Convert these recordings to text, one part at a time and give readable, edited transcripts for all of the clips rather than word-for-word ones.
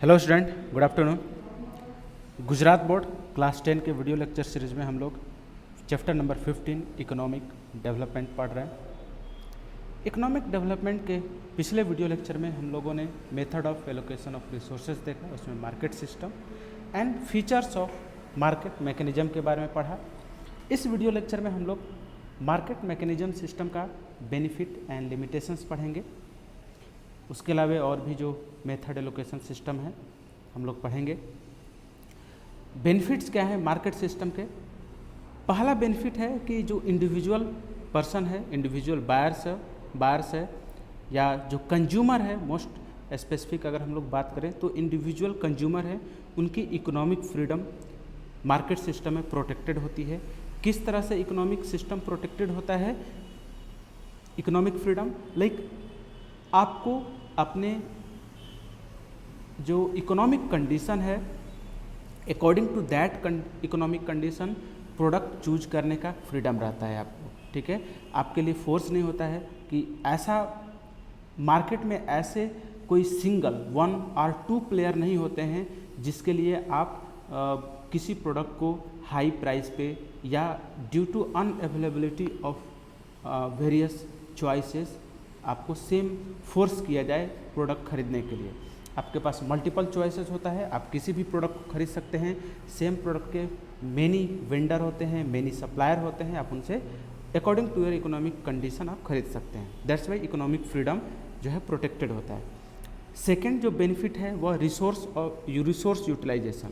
Hello student, good afternoon. Gujarat board class 10 के video lecture series में हम लोग चैप्टर नंबर 15 इकोनॉमिक डेवलपमेंट पढ़ रहे हैं। इकोनॉमिक डेवलपमेंट के पिछले वीडियो लेक्चर में हम लोगों ने method of allocation of resources देखा, उसमें market system and features of market mechanism के बारे में पढ़ा। इस वीडियो लेक्चर में हम लोग मार्केट मैकेनिज्म सिस्टम का बेनिफिट एंड लिमिटेशंस पढ़ेंगे। उसके अलावा और भी जो मेथड एलोकेशन सिस्टम है हम लोग पढ़ेंगे। बेनिफिट्स क्या है मार्केट सिस्टम के? पहला बेनिफिट है कि जो इंडिविजुअल पर्सन है, इंडिविजुअल बायर्स है या जो कंज्यूमर है, मोस्ट स्पेसिफिक अगर हम लोग बात करें तो इंडिविजुअल कंज्यूमर है, उनकी इकोनॉमिक फ्रीडम मार्केट सिस्टम में प्रोटेक्टेड होती है। किस तरह से इकोनॉमिक सिस्टम प्रोटेक्टेड होता है? इकोनॉमिक फ्रीडम लाइक आपको अपने जो इकोनॉमिक कंडीशन है, according to that economic condition product choose करने का फ्रीडम रहता है आपको। ठीक है, आपके लिए फोर्स नहीं होता है कि ऐसा मार्केट में ऐसे कोई सिंगल 1 और 2 प्लेयर नहीं होते हैं जिसके लिए आप किसी प्रोडक्ट को हाई प्राइस पे या due to unavailability of various choices आपको सेम फोर्स किया जाए प्रोडक्ट खरीदने के लिए। आपके पास मल्टीपल चॉइसेस होता है, आप किसी भी प्रोडक्ट को खरीद सकते हैं। सेम प्रोडक्ट के मेनी वेंडर होते हैं, मेनी सप्लायर होते हैं, आप उनसे according to your economic condition आप खरीद सकते हैं। दैट्स वाई इकोनॉमिक फ्रीडम जो है प्रोटेक्टेड होता है। सेकेंड जो बेनिफिट है वह रिसोर्स यूटिलाइजेशन।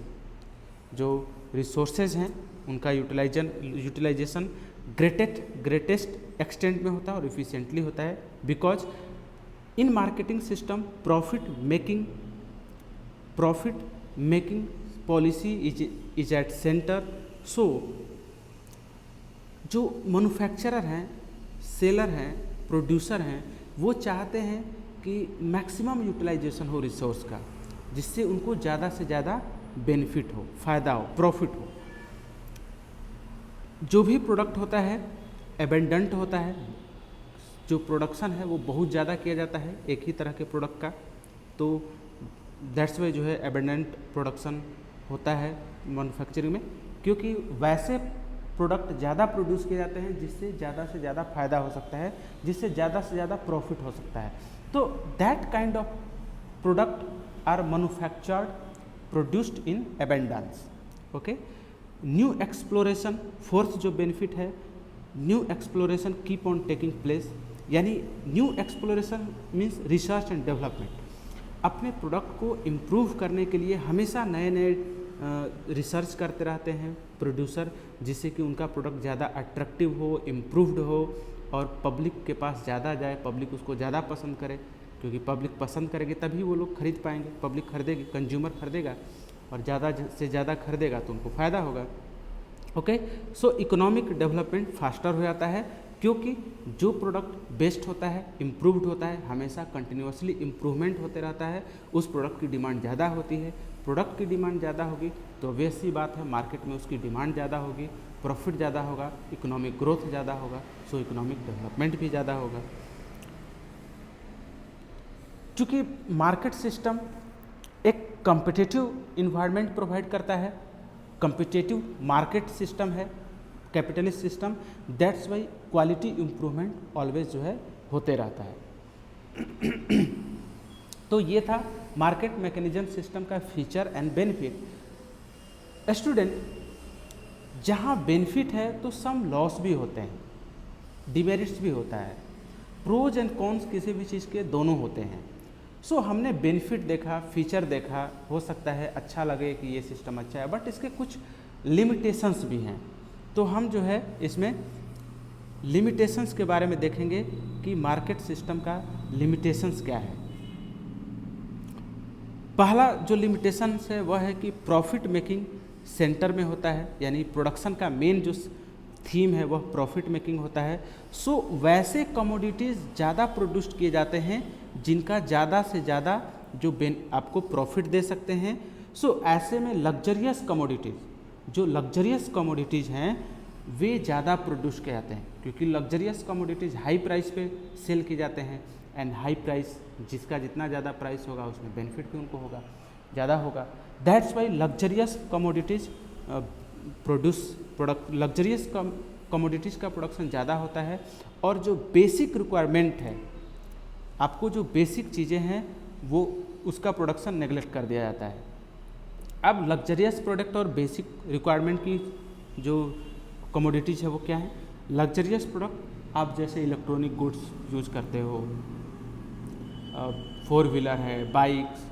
जो रिसोर्सेज हैं उनका यूटिलाइजेशन ग्रेटेस्ट एक्सटेंट में होता है और इफिशिएंटली होता है। Because in marketing system profit making policy is at centre. So जो मैन्युफैक्चरर हैं, सेलर हैं, प्रोड्यूसर हैं, वो चाहते हैं कि मैक्सिमम यूटिलाइजेशन हो रिसोर्स का, जिससे उनको ज़्यादा से ज़्यादा बेनिफिट हो, फ़ायदा हो, प्रॉफिट हो। जो भी प्रोडक्ट होता है एबेंडेंट होता है, जो प्रोडक्शन है वो बहुत ज़्यादा किया जाता है एक ही तरह के प्रोडक्ट का, तो दैट्स वाई जो है एबेंडेंट प्रोडक्शन होता है मैन्युफैक्चरिंग में, क्योंकि वैसे प्रोडक्ट ज़्यादा प्रोड्यूस किए जाते हैं जिससे ज़्यादा से ज़्यादा फायदा हो सकता है, जिससे ज़्यादा से ज़्यादा प्रॉफिट हो सकता है। तो that kind of product are manufactured produced in abundance. Okay, new exploration, fourth जो बेनिफिट है, new exploration keep on taking place. यानी new exploration means research and development. अपने प्रोडक्ट को इम्प्रूव करने के लिए हमेशा नए नए रिसर्च करते रहते हैं प्रोड्यूसर, जिससे कि उनका प्रोडक्ट ज़्यादा अट्रैक्टिव हो, इम्प्रूव्ड हो और पब्लिक के पास ज़्यादा जाए, पब्लिक उसको ज़्यादा पसंद करे, क्योंकि पब्लिक पसंद करेगी तभी वो लोग खरीद पाएंगे। पब्लिक खरीदेगी, कंज्यूमर खरीदेगा और ज़्यादा से ज़्यादा खरीदेगा तो उनको फ़ायदा होगा। ओके, सो इकोनॉमिक डेवलपमेंट फास्टर हो जाता है, क्योंकि जो प्रोडक्ट बेस्ट होता है, इम्प्रूव्ड होता है, हमेशा कंटिन्यूसली इम्प्रूवमेंट होते रहता है, उस प्रोडक्ट की डिमांड ज़्यादा होती है। प्रोडक्ट की डिमांड ज़्यादा होगी तो वैसी बात है मार्केट में उसकी डिमांड ज़्यादा होगी, प्रॉफिट ज़्यादा होगा, इकोनॉमिक ग्रोथ ज़्यादा होगा, सो इकोनॉमिक डेवलपमेंट भी ज़्यादा होगा। चूँकि मार्केट सिस्टम एक कम्पिटिटिव इन्वायरमेंट प्रोवाइड करता है, कम्पिटिटिव मार्केट सिस्टम है, capitalist system, that's why quality improvement always जो है होते रहता है। तो ये था मार्केट मैकेनिज्म सिस्टम का फीचर एंड बेनिफिट। स्टूडेंट, जहाँ बेनिफिट है तो सम लॉस भी होते हैं, डिमेरिट्स भी होता है, प्रोज एंड कॉन्स किसी भी चीज़ के दोनों होते हैं। सो हमने बेनिफिट देखा, फीचर देखा, हो सकता है अच्छा लगे कि ये सिस्टम अच्छा है, बट इसके कुछ लिमिटेशंस भी हैं। तो हम जो है इसमें लिमिटेशंस के बारे में देखेंगे कि मार्केट सिस्टम का लिमिटेशंस क्या है। पहला जो लिमिटेशंस है वह है कि प्रॉफिट मेकिंग सेंटर में होता है, यानी प्रोडक्शन का मेन जो थीम है वह प्रॉफिट मेकिंग होता है। सो वैसे कमोडिटीज़ ज़्यादा प्रोड्यूस किए जाते हैं जिनका ज़्यादा से ज़्यादा जो आपको प्रॉफिट दे सकते हैं। सो ऐसे में लग्जरियस कमोडिटीज़, जो लग्जरियस कमोडिटीज़ हैं वे ज़्यादा प्रोड्यूस किए जाते हैं, क्योंकि लग्जरियस कमोडिटीज़ हाई प्राइस पे सेल किए जाते हैं एंड हाई प्राइस, जिसका जितना ज़्यादा प्राइस होगा उसमें बेनिफिट भी उनको होगा। ज़्यादा होगा। That's why luxurious commodities luxurious commodities का प्रोडक्शन ज़्यादा होता है, और जो बेसिक रिक्वायरमेंट है, आपको जो बेसिक चीज़ें हैं वो उसका प्रोडक्शन नेगलेक्ट कर दिया जाता है। अब लग्जरियस प्रोडक्ट और बेसिक रिक्वायरमेंट की जो कमोडिटीज़ है वो क्या है? लग्जरियस प्रोडक्ट आप जैसे इलेक्ट्रॉनिक गुड्स यूज़ करते हो, 4 व्हीलर है, बाइक्स,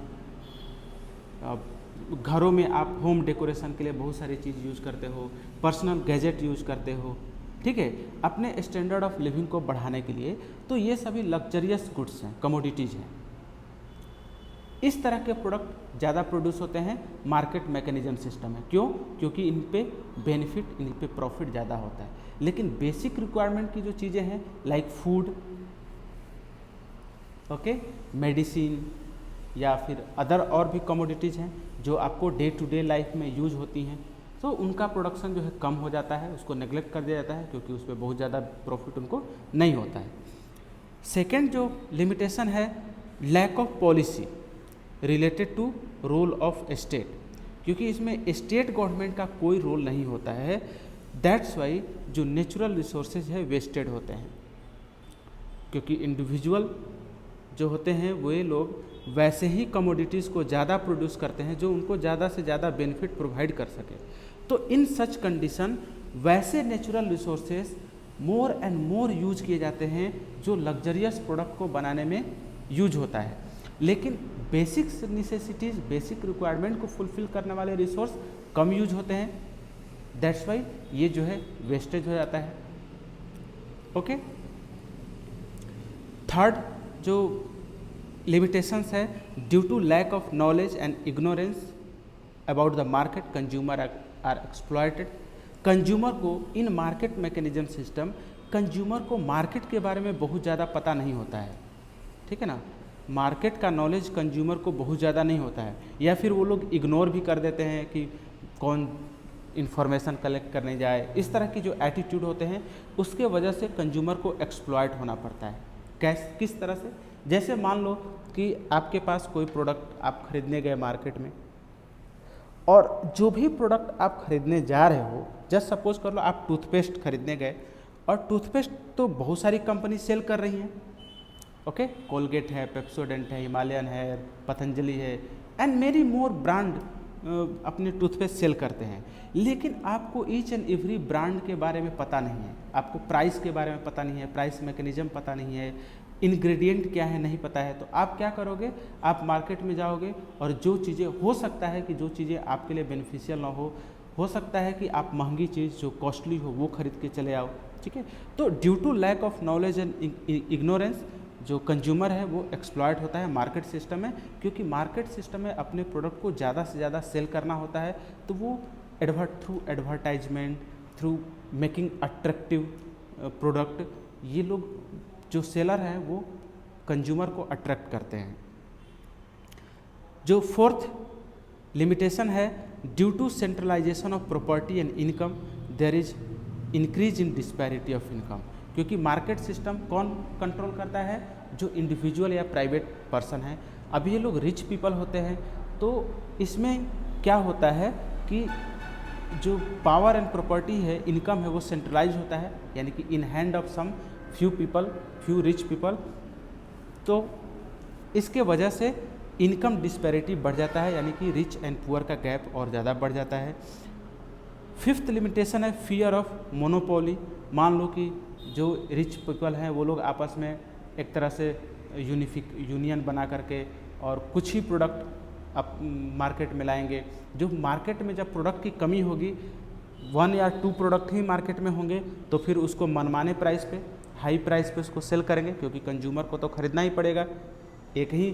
घरों में आप होम डेकोरेशन के लिए बहुत सारी चीज़ यूज़ करते हो, पर्सनल गैजेट यूज़ करते हो, ठीक है, अपने स्टैंडर्ड ऑफ लिविंग को बढ़ाने के लिए। तो ये सभी लग्जरियस गुड्स हैं, कमोडिटीज़ हैं। इस तरह के प्रोडक्ट ज़्यादा प्रोड्यूस होते हैं, मार्केट मैकेनिज्म सिस्टम है। क्यों? क्योंकि इन पे बेनिफिट, इन पे प्रॉफिट ज़्यादा होता है। लेकिन बेसिक रिक्वायरमेंट की जो चीज़ें हैं लाइक फूड, ओके, मेडिसिन या फिर अदर और भी कमोडिटीज़ हैं जो आपको डे टू डे लाइफ में यूज होती हैं, तो उनका प्रोडक्शन जो है कम हो जाता है, उसको नेग्लेक्ट कर दिया जाता है क्योंकि उस पर बहुत ज़्यादा प्रॉफिट उनको नहीं होता है। सेकेंड जो लिमिटेशन है, lack of policy related to role of state, क्योंकि इसमें स्टेट गवर्नमेंट का कोई रोल नहीं होता है। दैट्स वाई जो नेचुरल रिसोर्सेज है वेस्टेड होते हैं, क्योंकि इंडिविजुअल जो होते हैं वे लोग वैसे ही कमोडिटीज़ को ज़्यादा प्रोड्यूस करते हैं जो उनको ज़्यादा से ज़्यादा बेनिफिट प्रोवाइड कर सके। तो इन सच कंडीशन वैसे natural resources more and more use किए जाते हैं जो लग्जरियस प्रोडक्ट को बनाने में यूज होता है। लेकिन बेसिक नेसेसिटीज़, बेसिक रिक्वायरमेंट को फुलफिल करने वाले रिसोर्स कम यूज होते हैं। दैट्स वाई ये जो है वेस्टेज हो जाता है। ओके, थर्ड जो लिमिटेशंस है, due to lack of knowledge and ignorance about the market, consumer are exploited. Consumer को in market mechanism system, consumer को मार्केट के बारे में बहुत ज़्यादा पता नहीं होता है, ठीक है ना। मार्केट का नॉलेज कंज्यूमर को बहुत ज़्यादा नहीं होता है, या फिर वो लोग इग्नोर भी कर देते हैं कि कौन इन्फॉर्मेशन कलेक्ट करने जाए। इस तरह की जो एटीट्यूड होते हैं उसके वजह से कंज्यूमर को एक्सप्लॉयट होना पड़ता है। किस तरह से? जैसे मान लो कि आपके पास कोई प्रोडक्ट आप खरीदने गए मार्केट में, और जो भी प्रोडक्ट आप खरीदने जा रहे हो, जस्ट सपोज कर लो आप टूथपेस्ट खरीदने गए, और टूथपेस्ट तो बहुत सारी कंपनी सेल कर रही हैं, ओके, कोलगेट है, पेप्सोडेंट है, हिमालयन है, पतंजलि है, एंड मेनी मोर ब्रांड अपने टूथपेस्ट सेल करते हैं। लेकिन आपको ईच एंड एवरी ब्रांड के बारे में पता नहीं है, आपको प्राइस के बारे में पता नहीं है, प्राइस मैकेनिज्म पता नहीं है, इंग्रेडिएंट क्या है नहीं पता है। तो आप क्या करोगे? आप मार्केट में जाओगे और जो चीज़ें, हो सकता है कि जो चीज़ें आपके लिए बेनिफिशियल ना हो सकता है कि आप महंगी चीज़ जो कॉस्टली हो वो खरीद के चले आओ, ठीक है। तो due to lack of knowledge and ignorance जो कंज्यूमर है वो एक्सप्लॉयट होता है मार्केट सिस्टम में, क्योंकि मार्केट सिस्टम में अपने प्रोडक्ट को ज़्यादा से ज़्यादा सेल करना होता है। तो वो through advertisement, through making attractive product, ये लोग जो सेलर हैं वो कंज्यूमर को अट्रैक्ट करते हैं। जो फोर्थ लिमिटेशन है, due to centralization of property and income there is increase in disparity of income, क्योंकि मार्केट सिस्टम कौन कंट्रोल करता है? जो इंडिविजुअल या प्राइवेट पर्सन है। अब ये लोग रिच पीपल होते हैं, तो इसमें क्या होता है कि जो पावर एंड प्रॉपर्टी है, इनकम है, वो सेंट्रलाइज होता है, यानी कि in hand of some few people, few rich people. तो इसके वजह से इनकम डिस्पैरिटी बढ़ जाता है, यानी कि रिच एंड पुअर का गैप और ज़्यादा बढ़ जाता है। फिफ्थ लिमिटेशन है फियर ऑफ मोनोपोली। मान लो कि जो रिच पीपल हैं वो लोग आपस में एक तरह से यूनियन बना करके और कुछ ही प्रोडक्ट आप मार्केट में लाएंगे। जो मार्केट में जब प्रोडक्ट की कमी होगी, 1 या 2 प्रोडक्ट ही मार्केट में होंगे, तो फिर उसको मनमाने प्राइस पे, हाई प्राइस पे उसको सेल करेंगे, क्योंकि कंज्यूमर को तो खरीदना ही पड़ेगा। एक ही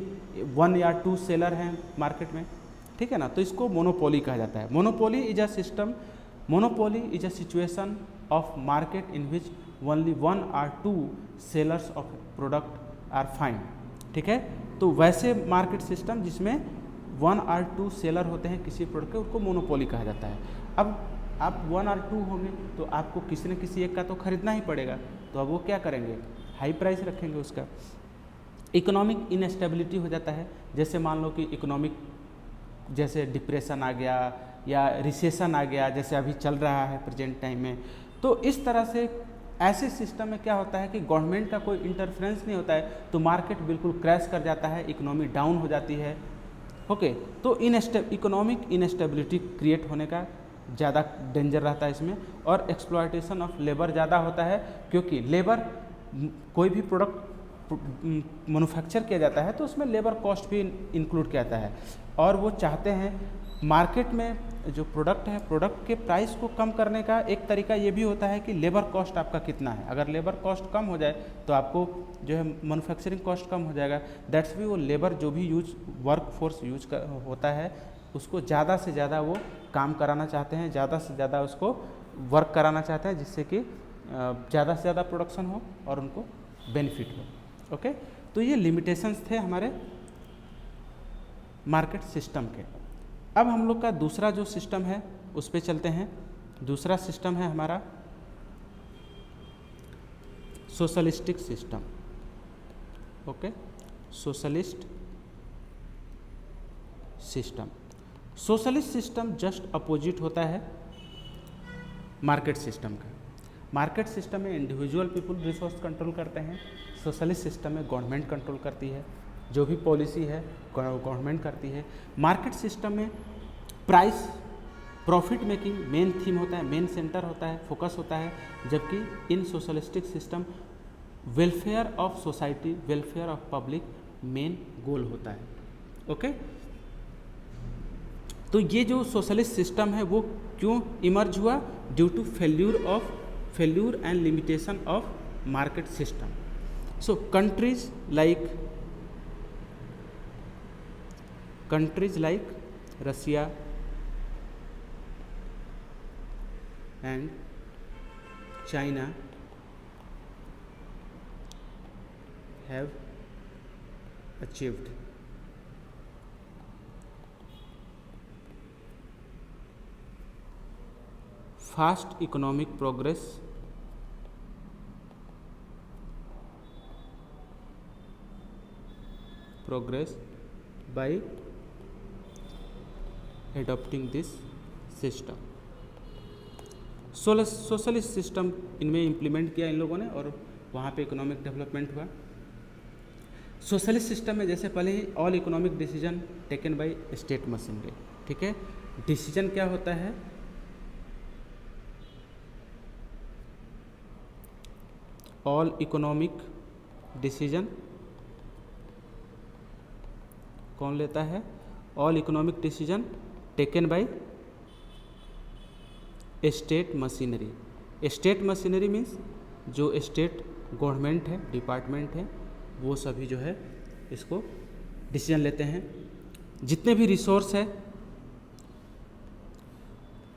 1 या 2 सेलर हैं मार्केट में, ठीक है ना। तो इसको मोनोपोली कहा जाता है। Monopoly is a system, monopoly is a situation of market in which only 1 or 2 sellers of product are find, ठीक है। तो वैसे मार्केट सिस्टम जिसमें 1 or 2 सेलर होते हैं किसी प्रोडक्ट के, उसको मोनोपोली कहा जाता है। अब आप 1 or 2 होंगे तो आपको किसी न किसी एक का तो खरीदना ही पड़ेगा, तो अब वो क्या करेंगे? हाई प्राइस रखेंगे उसका। इकोनॉमिक इनस्टेबिलिटी हो जाता है। जैसे मान लो कि इकोनॉमिक जैसे डिप्रेशन आ गया या रिसेशन आ गया, जैसे अभी चल रहा है प्रेजेंट टाइम में, तो इस तरह से ऐसे सिस्टम में क्या होता है कि गवर्नमेंट का कोई इंटरफेरेंस नहीं होता है, तो मार्केट बिल्कुल क्रैश कर जाता है, इकोनॉमी डाउन हो जाती है। ओके, तो इकोनॉमिक इनस्टेबिलिटी क्रिएट होने का ज़्यादा डेंजर रहता है इसमें, और एक्सप्लॉयटेशन ऑफ लेबर ज़्यादा होता है, क्योंकि लेबर, कोई भी प्रोडक्ट मैन्युफैक्चर किया जाता है तो उसमें लेबर कॉस्ट भी इंक्लूड किया जाता है, और वो चाहते हैं मार्केट में जो प्रोडक्ट है, प्रोडक्ट के प्राइस को कम करने का एक तरीका ये भी होता है कि लेबर कॉस्ट आपका कितना है। अगर लेबर कॉस्ट कम हो जाए तो आपको जो है मैन्युफैक्चरिंग कॉस्ट कम हो जाएगा। दैट्स भी वो लेबर जो भी वर्क फोर्स यूज होता है उसको ज़्यादा से ज़्यादा वो काम कराना चाहते हैं, ज़्यादा से ज़्यादा उसको वर्क कराना चाहते हैं, जिससे कि ज़्यादा से ज़्यादा प्रोडक्शन हो और उनको बेनिफिट हो। ओके, तो ये लिमिटेशंस थे हमारे मार्केट सिस्टम के। अब हम लोग का दूसरा जो सिस्टम है उस पे चलते हैं। दूसरा सिस्टम है हमारा socialistic system. Okay, socialist system. Socialist system just opposite होता है मार्केट सिस्टम का। मार्केट सिस्टम में इंडिविजुअल पीपल रिसोर्स कंट्रोल करते हैं, सोशलिस्ट सिस्टम में गवर्नमेंट कंट्रोल करती है, जो भी पॉलिसी है गवर्नमेंट करती है। मार्केट सिस्टम में price profit making main theme होता है, मेन सेंटर होता है, फोकस होता है, जबकि in socialistic system welfare of society, welfare of public main goal होता है। ओके, तो ये जो सोशलिस्ट सिस्टम है वो क्यों इमर्ज हुआ? Due to failure and limitation of market system. So countries like Russia and China have achieved fast economic progress by adopting this system। Socialist system इनमें इम्प्लीमेंट किया इन लोगों ने और वहाँ पे इकोनॉमिक डेवलपमेंट हुआ। सोशलिस्ट सिस्टम में जैसे पहले ही all economic decision taken by state machinery. ठीक है, डिसीजन क्या होता है? ऑल इकोनॉमिक डिसीजन कौन लेता है? All economic decision taken by state machinery. State machinery means जो स्टेट गवर्नमेंट है, डिपार्टमेंट है, वो सभी जो है इसको डिसीजन लेते हैं। जितने भी रिसोर्स है,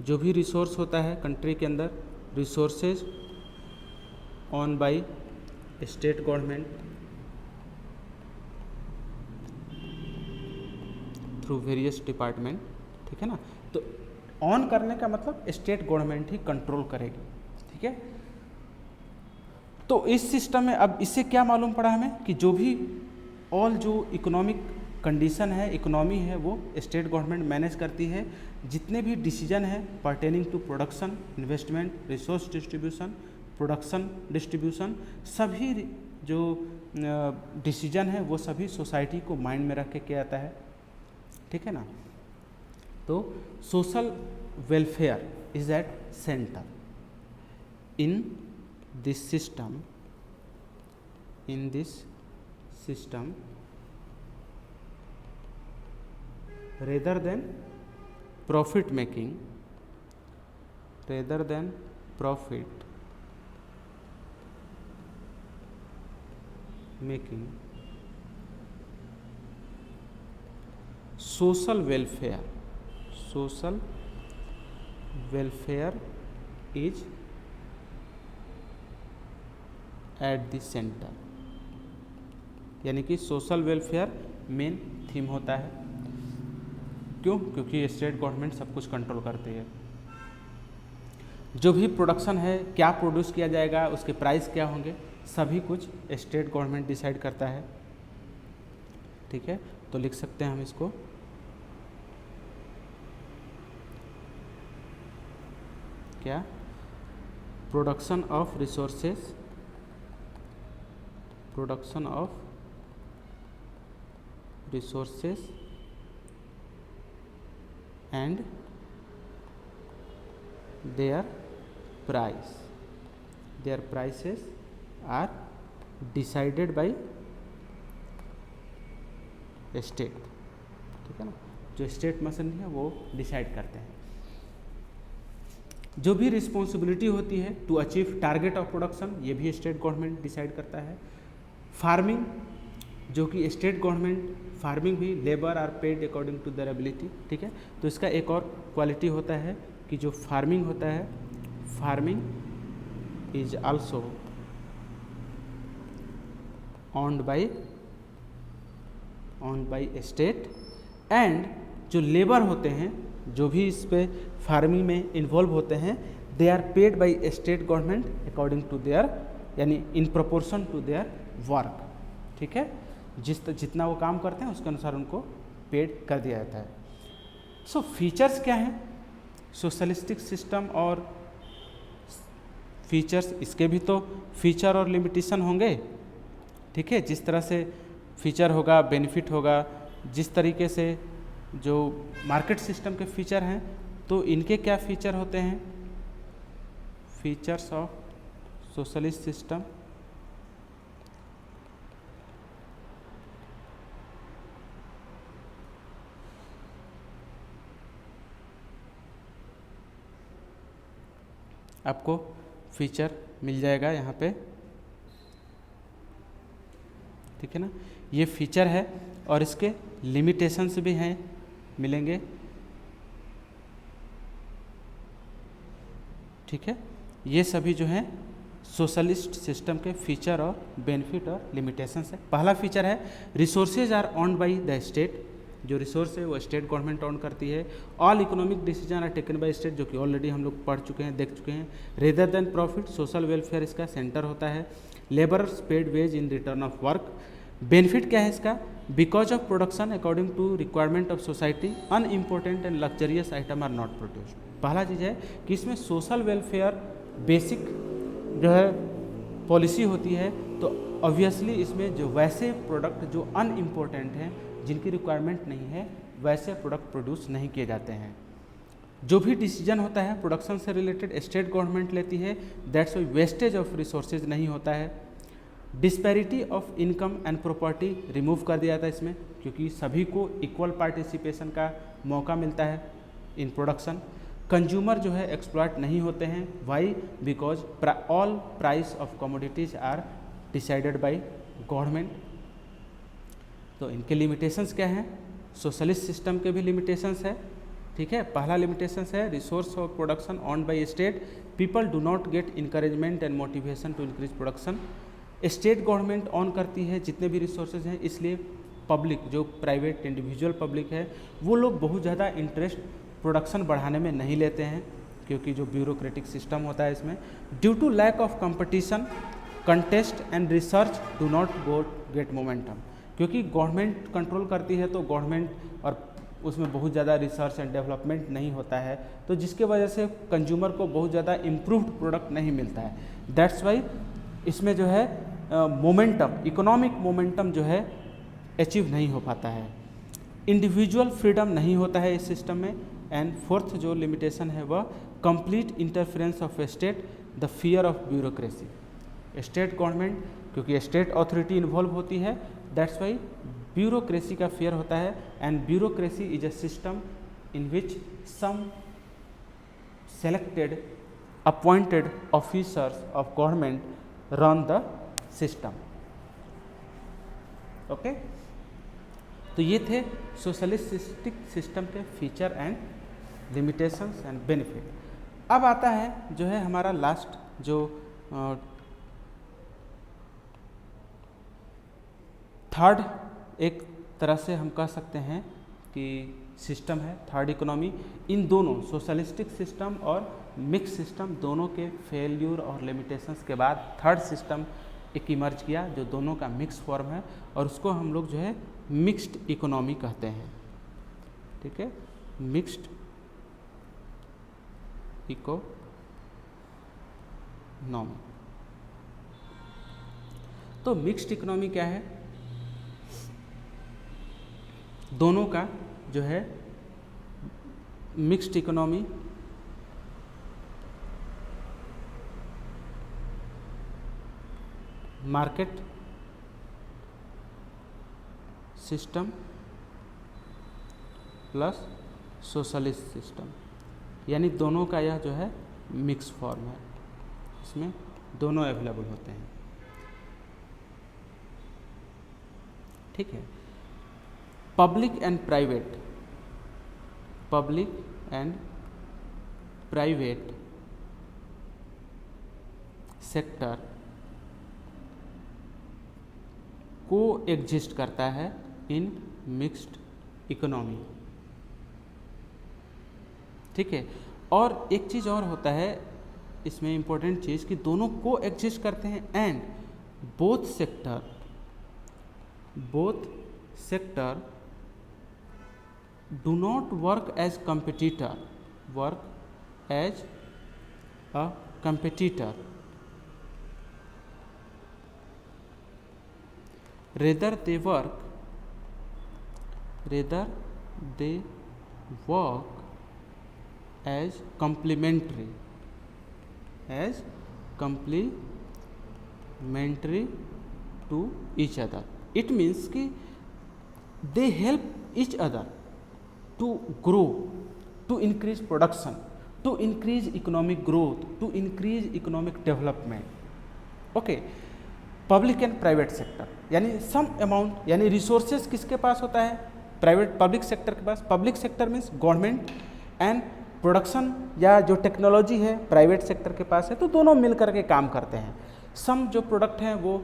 जो भी रिसोर्स होता है कंट्री के अंदर, resources on by state government through various department. ठीक है ना, तो ऑन करने का मतलब स्टेट गवर्नमेंट ही कंट्रोल करेगी। ठीक है, तो इस सिस्टम में अब इससे क्या मालूम पड़ा हमें कि जो भी ऑल जो इकोनॉमिक कंडीशन है, इकोनॉमी है, वो स्टेट गवर्नमेंट मैनेज करती है। जितने भी डिसीजन है pertaining to production, investment, resource distribution, production distribution, सभी जो डिसीजन है वो सभी सोसाइटी को माइंड में रख के किया जाता है। ठीक है ना, तो social welfare is at centre in this system rather than profit making, social welfare is at the center। यानी कि सोशल वेलफेयर मेन थीम होता है। क्यों? क्योंकि स्टेट गवर्नमेंट सब कुछ कंट्रोल करती है। जो भी प्रोडक्शन है, क्या प्रोड्यूस किया जाएगा, उसके प्राइस क्या होंगे, सभी कुछ स्टेट गवर्नमेंट डिसाइड करता है। ठीक है, तो लिख सकते हैं हम इसको क्या? Production of resources, production of resources and their price, their prices are decided by state, ठीक है ना, जो स्टेट मशीनरी है वो डिसाइड करते हैं। जो भी रिस्पॉन्सिबिलिटी होती है to achieve target of production, ये भी स्टेट गवर्नमेंट डिसाइड करता है। फार्मिंग, जो कि स्टेट गवर्नमेंट, फार्मिंग भी labour are paid according to their ability, ठीक है। तो इसका एक और क्वालिटी होता है कि जो फार्मिंग होता है, farming is also owned by state, and जो लेबर होते हैं, जो भी इस पे फार्मिंग में इन्वॉल्व होते हैं, they are paid by state government according to their, यानी in proportion to their work, ठीक है। जितना वो काम करते हैं उसके अनुसार उनको पेड कर दिया जाता है। सो फीचर्स क्या हैं सोशलिस्टिक सिस्टम और फीचर्स? इसके भी तो फीचर और लिमिटेशन होंगे, ठीक है। जिस तरह से फीचर होगा, बेनिफिट होगा, जिस तरीके से जो मार्केट सिस्टम के फीचर हैं, तो इनके क्या फीचर होते हैं? फीचर्स ऑफ सोशलिस्ट सिस्टम, आपको फीचर मिल जाएगा यहाँ पे, ठीक है ना। ये फीचर है और इसके लिमिटेशंस भी हैं, मिलेंगे, ठीक है। ये सभी जो हैं सोशलिस्ट सिस्टम के फीचर और बेनिफिट और लिमिटेशंस है। पहला फीचर है resources are owned by the state, जो रिसोर्स है वो स्टेट गवर्नमेंट ऑन करती है। All economic decision are taken by state, जो कि ऑलरेडी हम लोग पढ़ चुके हैं, देख चुके हैं। Rather than profit, social welfare इसका सेंटर होता है। Labourers paid wage in return of work. Benefit क्या है इसका? Because of production according to requirement of society, unimportant and luxurious item are not produced. पहला चीज़ है कि इसमें सोशल वेलफेयर बेसिक जो है पॉलिसी होती है, तो ऑब्वियसली इसमें जो वैसे प्रोडक्ट जो अनइम्पोर्टेंट हैं, जिनकी रिक्वायरमेंट नहीं है, वैसे प्रोडक्ट प्रोड्यूस नहीं किए जाते हैं। जो भी डिसीजन होता है प्रोडक्शन से रिलेटेड स्टेट गवर्नमेंट लेती है, that's Y wastage of resources नहीं होता है। Disparity of income and property remove कर दिया जाता है इसमें, क्योंकि सभी को इक्वल पार्टिसिपेशन का मौका मिलता है इन प्रोडक्शन। कंज्यूमर जो है एक्सप्लॉइट नहीं होते हैं, why? Because all price of commodities are decided by government. तो इनके लिमिटेशंस क्या हैं? सोशलिस्ट सिस्टम के भी लिमिटेशंस है, ठीक है। पहला लिमिटेशंस है resource of production owned by state, people do not get encouragement and motivation to increase production. State government own करती है जितने भी रिसोर्सेज हैं, इसलिए पब्लिक जो प्राइवेट इंडिविजुअल पब्लिक है वो लोग बहुत ज़्यादा इंटरेस्ट प्रोडक्शन बढ़ाने में नहीं लेते हैं, क्योंकि जो ब्यूरोक्रेटिक सिस्टम होता है इसमें, due to lack of competition, contest and research do not get momentum. क्योंकि गवर्नमेंट कंट्रोल करती है तो गवर्नमेंट और उसमें बहुत ज़्यादा रिसर्च एंड डेवलपमेंट नहीं होता है, तो जिसके वजह से कंज्यूमर को बहुत ज़्यादा इम्प्रूव्ड प्रोडक्ट नहीं मिलता है। दैट्स वाई इसमें जो है मोमेंटम, इकोनॉमिक मोमेंटम जो है अचीव नहीं हो पाता है। इंडिविजुअल फ्रीडम नहीं होता है इस सिस्टम में। एंड फोर्थ जो लिमिटेशन है वह complete interference of state, the fear of bureaucracy. State government, क्योंकि स्टेट अथॉरिटी इन्वॉल्व होती है, दैट्स वाई ब्यूरोक्रेसी का फियर होता है। And bureaucracy is a system in which some selected appointed officers of government run the system. Okay, तो ये थे socialistic system के feature and limitations and benefit. अब आता है जो है हमारा लास्ट जो थर्ड, एक तरह से हम कह सकते हैं कि सिस्टम है, थर्ड इकोनॉमी। इन दोनों सोशलिस्टिक सिस्टम और मिक्स सिस्टम दोनों के फेल्यूर और लिमिटेशंस के बाद थर्ड सिस्टम एक इमर्ज किया, जो दोनों का मिक्स फॉर्म है, और उसको हम लोग जो है मिक्स्ड इकोनॉमी कहते हैं, ठीक है। मिक्स्ड 9 में। तो मिक्स्ड इकोनॉमी क्या है? दोनों का जो है mixed economy market system plus socialist system, यानी दोनों का यह जो है मिक्स फॉर्म है, इसमें दोनों अवेलेबल होते हैं। ठीक है। पब्लिक एंड प्राइवेट सेक्टर को एग्जिस्ट करता है इन मिक्स्ड इकोनॉमी। ठीक है। और एक चीज़ और होता है इसमें इम्पोर्टेंट चीज़ कि दोनों को एग्जिस्ट करते हैं and both sector do not work as competitor, rather they work as complementary to each other. It means कि they help each other to grow, to increase production, to increase economic growth, to increase economic development. Okay. Public and private sector, यानी some amount, यानी resources किसके पास होता है? Public sector के पास। Public sector means government, and production या जो technology है प्राइवेट सेक्टर के पास है। तो दोनों मिल करके काम करते हैं। सम जो प्रोडक्ट हैं वो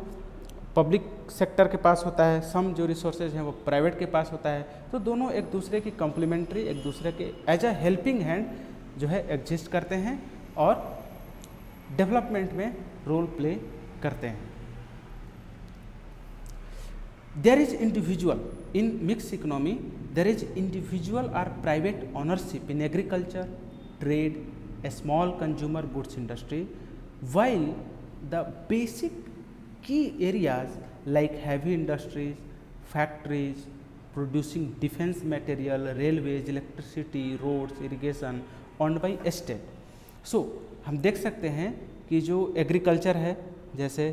पब्लिक सेक्टर के पास होता है, सम जो रिसोर्सेज हैं वो प्राइवेट के पास होता है। तो दोनों एक दूसरे की कॉम्प्लीमेंट्री, एक दूसरे के एज अ हेल्पिंग हैंड जो है एग्जिस्ट करते हैं और डेवलपमेंट में रोल प्ले करते हैं। There is individual in mixed economy, there is individual or private ownership in agriculture, trade, a small consumer goods industry, while the basic key areas like heavy industries, factories producing defense material, railways, electricity, roads, irrigation owned by state. So हम देख सकते हैं कि जो agriculture है, जैसे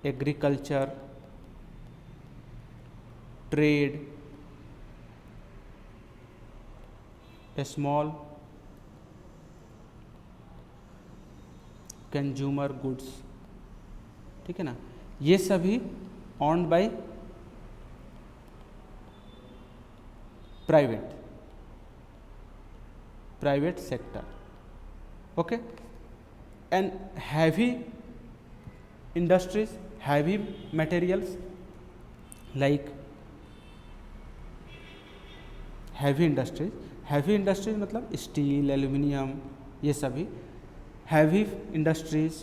agriculture, trade, small consumer goods, ठीक है ना, ये सभी owned by private sector. Okay. And heavy industries, heavy materials like heavy industries मतलब स्टील, एल्यूमिनियम, ये सभी heavy industries,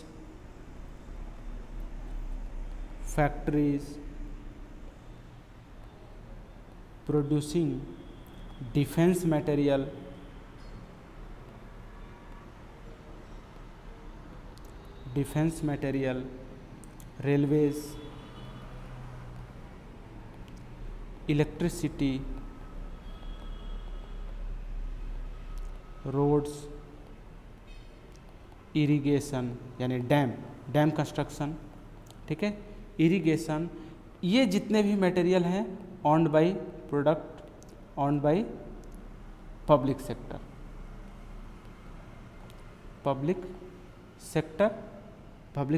factories producing defence material, railways, electricity, roads, irrigation यानी डैम कंस्ट्रक्शन, ठीक है, इरिगेशन, ये जितने भी मटेरियल हैं owned by public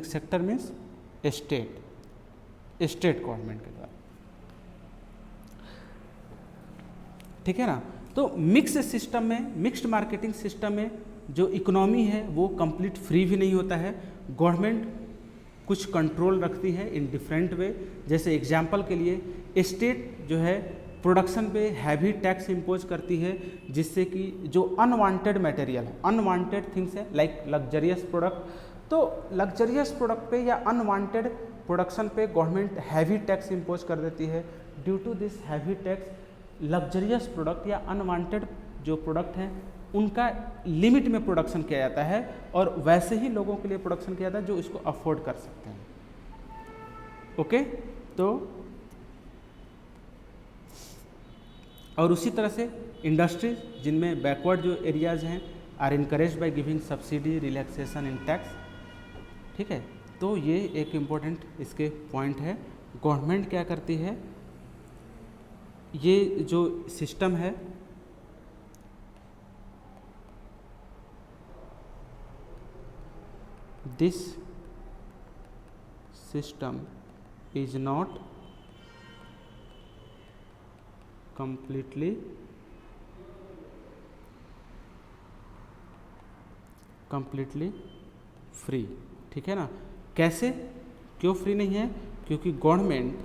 sector means state government के द्वारा, ठीक है ना। तो मिक्स्ड मार्केटिंग सिस्टम में जो इकोनॉमी है वो कंप्लीट फ्री भी नहीं होता है। गवर्नमेंट कुछ कंट्रोल रखती है इन डिफरेंट वे। जैसे एग्जांपल के लिए स्टेट जो है प्रोडक्शन पे हैवी टैक्स इम्पोज करती है, जिससे कि जो अनवांटेड मटेरियल है, अनवांटेड थिंग्स है लाइक लग्जरियस प्रोडक्ट, तो लग्जरियस प्रोडक्ट पे या अनवांटेड प्रोडक्शन पे गवर्नमेंट हैवी टैक्स इम्पोज कर देती है। Due to this heavy tax luxurious product या अनवांटेड जो प्रोडक्ट हैं उनका लिमिट में प्रोडक्शन किया जाता है और वैसे ही लोगों के लिए प्रोडक्शन किया जाता है जो इसको अफोर्ड कर सकते हैं। ओके, तो और उसी तरह से इंडस्ट्रीज जिनमें बैकवर्ड जो एरियाज हैं are encourage by giving subsidy relaxation in tax. ठीक है, तो ये एक इम्पोर्टेंट इसके पॉइंट है। गवर्नमेंट क्या करती है, ये जो सिस्टम है this system is not completely free. ठीक है ना, कैसे, क्यों फ्री नहीं है? क्योंकि government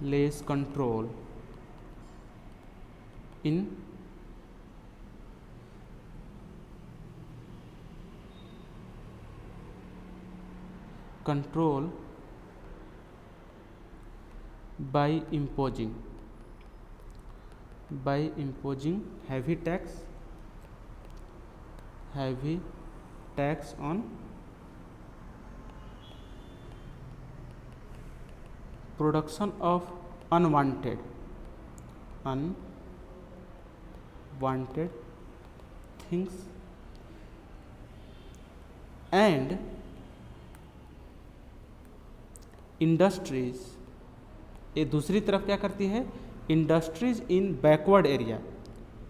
less control in control by imposing heavy tax on production of unwanted things and industries. ये दूसरी तरफ क्या करती है, इंडस्ट्रीज इन बैकवर्ड एरिया,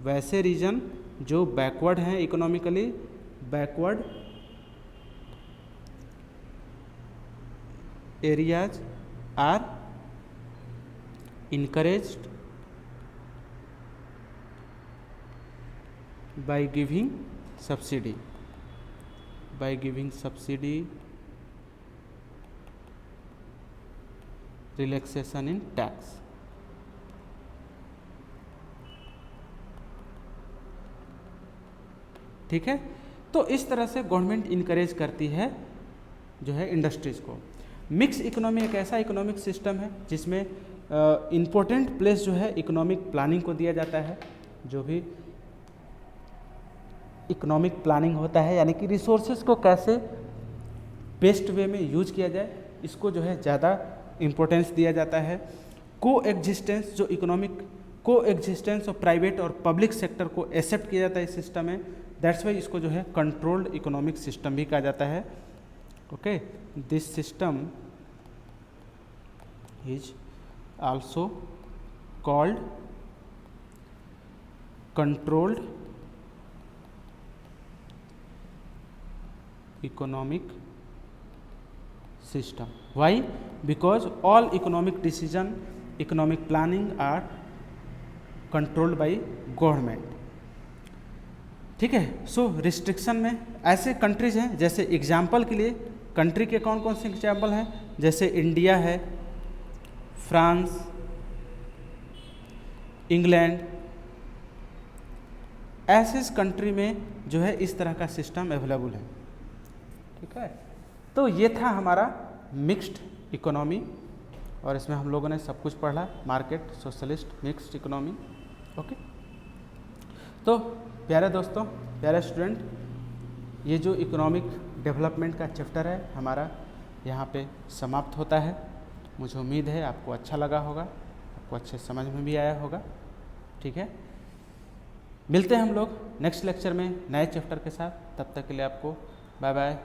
वैसे रीजन जो बैकवर्ड हैं economically, backward areas are encouraged by giving subsidy relaxation in tax। ठीक है, तो इस तरह से गवर्नमेंट इनकरेज करती है जो है इंडस्ट्रीज को। मिक्स इकोनॉमी एक ऐसा इकोनॉमिक सिस्टम है जिसमें इम्पोर्टेंट प्लेस जो है इकोनॉमिक प्लानिंग को दिया जाता है। जो भी इकोनॉमिक प्लानिंग होता है, यानी कि रिसोर्सेज को कैसे बेस्ट वे में यूज किया जाए, इसको जो है ज़्यादा इम्पोर्टेंस दिया जाता है। को एग्जिस्टेंस, जो इकोनॉमिक को एग्जिस्टेंस और प्राइवेट और पब्लिक सेक्टर को एक्सेप्ट किया जाता है इस सिस्टम में, दैट्स वाई इसको जो है कंट्रोल्ड इकोनॉमिक सिस्टम भी कहा जाता है। Okay, this system is also called controlled economic system। Why? Because all economic decision, economic planning are controlled by government। ठीक है, सो रिस्ट्रिक्शन में ऐसे कंट्रीज हैं, जैसे एग्जाम्पल के लिए कंट्री के कौन कौन से एग्जाम्पल हैं, जैसे इंडिया है, फ्रांस, इंग्लैंड, ऐसे कंट्री में जो है इस तरह का सिस्टम अवेलेबल है। ठीक है, तो ये था हमारा मिक्स्ड इकोनॉमी और इसमें हम लोगों ने सब कुछ पढ़ा, market, socialist, mixed economy. Okay, तो प्यारे दोस्तों, प्यारे स्टूडेंट, ये जो इकोनॉमिक डेवलपमेंट का चैप्टर है हमारा यहाँ पे समाप्त होता है। मुझे उम्मीद है आपको अच्छा लगा होगा, आपको अच्छे समझ में भी आया होगा। ठीक है, मिलते हैं हम लोग नेक्स्ट लेक्चर में नए चैप्टर के साथ। तब तक के लिए आपको बाय बाय।